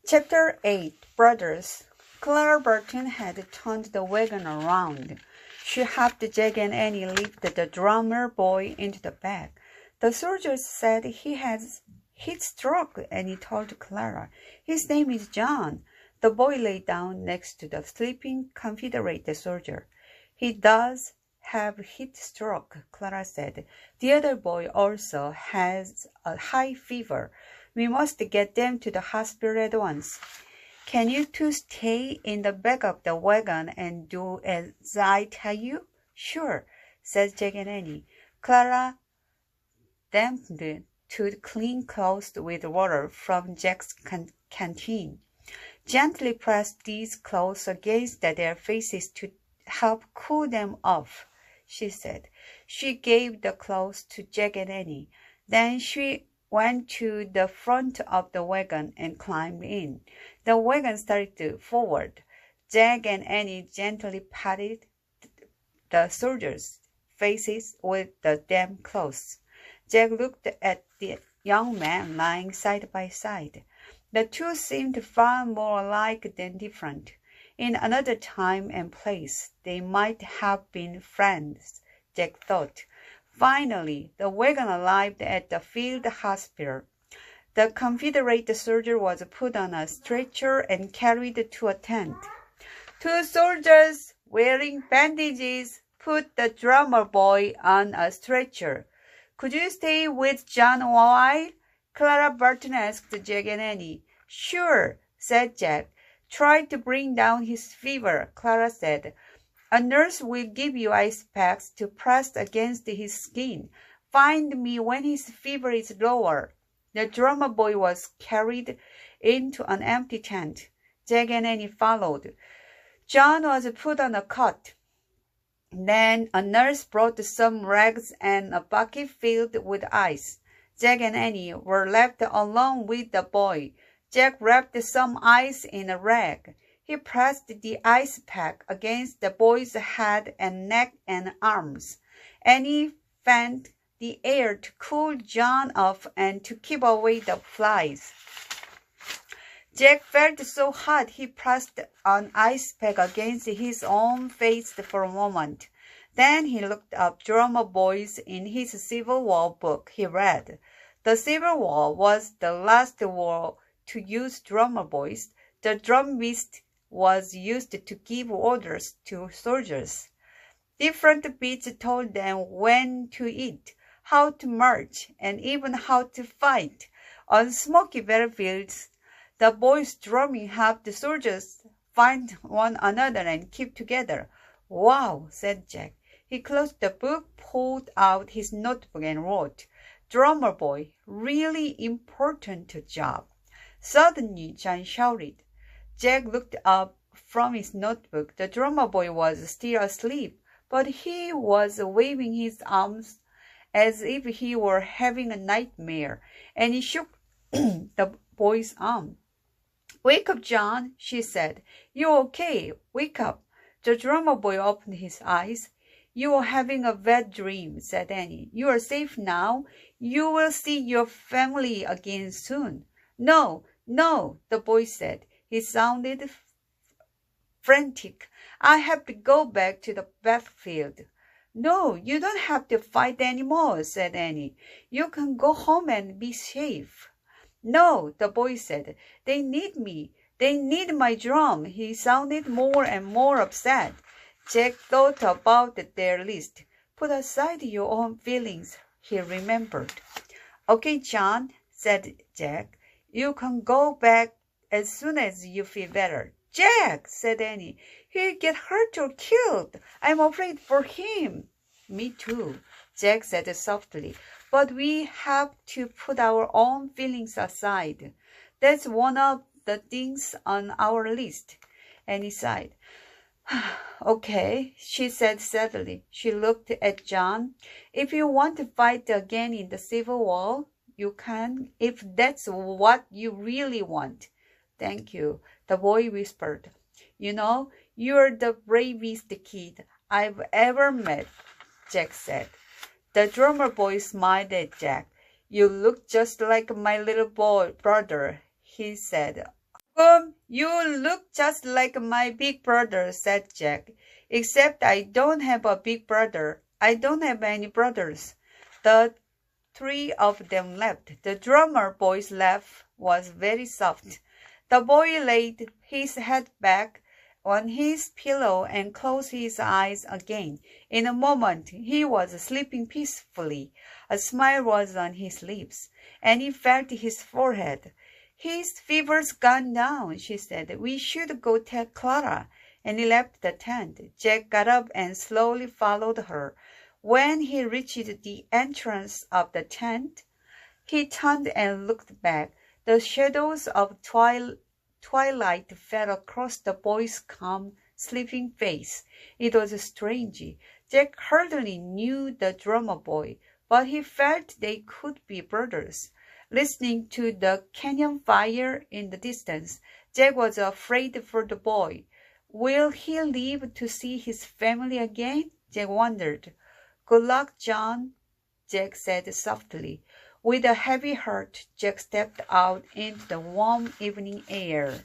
Chapter 8. Brothers. Clara Barton had turned the wagon around. She helped Jack and Annie lift the drummer boy into the back. The soldiers said he has heat stroke, Annie told Clara. His name is John. The boy lay down next to the sleeping Confederate soldier. He does have heat stroke, Clara said. The other boy also has a high fever. We must get them to the hospital at once. Can you two stay in the back of the wagon and do as I tell you? Sure, said Jack and Annie. Clara dampened two clean clothes with water from Jack's canteen. Gently pressed these clothes against their faces to help cool them off, she said. She gave the clothes to Jack and Annie. Then she went to the front of the wagon and climbed in. The wagon started forward. Jack and Annie gently patted the soldiers' faces with the damp clothes. Jack looked at the young man lying side by side. The two seemed far more alike than different. In another time and place, they might have been friends, Jack thought. Finally, the wagon arrived at the field hospital. The Confederate soldier was put on a stretcher and carried to a tent. Two soldiers wearing bandages put the drummer boy on a stretcher. Could you stay with John a while? Clara Barton asked Jack and Annie. Sure, said Jack. Try to bring down his fever, Clara said. A nurse will give you ice packs to press against his skin. Find me when his fever is lower. The drummer boy was carried into an empty tent. Jack and Annie followed. John was put on a cot. Then a nurse brought some rags and a bucket filled with ice. Jack and Annie were left alone with the boy. Jack wrapped some ice in a rag. He pressed the ice pack against the boy's head and neck and arms. Annie fanned the air to cool John off and to keep away the flies. Jack felt so hot he pressed an ice pack against his own face for a moment. Then he looked up drummer boys in his Civil War book. He read, The Civil War was the last war to use drummer boys. The drum beat was used to give orders to soldiers. Different beats told them when to eat, how to march, and even how to fight. On smoky battlefields, the boys' drumming helped the soldiers find one another and keep together. Wow, said Jack. He closed the book, pulled out his notebook, and wrote, Drummer boy, really important job. Suddenly, John shouted. Jack looked up from his notebook. The drummer boy was still asleep, but he was waving his arms as if he were having a nightmare, and he shook the boy's arm. Wake up, John, she said. You're okay. Wake up. The drummer boy opened his eyes. You are having a bad dream, said Annie. You are safe now. You will see your family again soon. No, no, the boy said. He sounded frantic. I have to go back to the battlefield. No, you don't have to fight anymore, said Annie. You can go home and be safe. No, the boy said. They need me. They need my drum. He sounded more and more upset. Jack thought about their list. Put aside your own feelings, he remembered. Okay, John, said Jack. You can go back as soon as you feel better. Jack, said Annie. He'll get hurt or killed. I'm afraid for him. Me too, Jack said softly. But we have to put our own feelings aside. That's one of the things on our list. Annie sighed. Okay, she said sadly. She looked at John. If you want to fight again in the Civil War, you can, if that's what you really want. Thank you, the boy whispered. You know, you're the bravest kid I've ever met, Jack said. The drummer boy smiled at Jack. You look just like my little brother, he said. You look just like my big brother, said Jack. Except I don't have a big brother. I don't have any brothers. The three of them laughed. The drummer boy's laugh was very soft. The boy laid his head back on his pillow and closed his eyes again. In a moment he was sleeping peacefully. A smile was on his lips, and he felt his forehead. His fever's gone down, she said. We should go tell Clara. And he left the tent. Jack got up and slowly followed her. When he reached the entrance of the tent, he turned and looked back. The shadows of twilight fell across the boy's calm, sleeping face. It was strange. Jack hardly knew the drummer boy, but he felt they could be brothers. Listening to the canyon fire in the distance, Jack was afraid for the boy. Will he live to see his family again? Jack wondered. Good luck, John, Jack said softly. With a heavy heart, Jack stepped out into the warm evening air.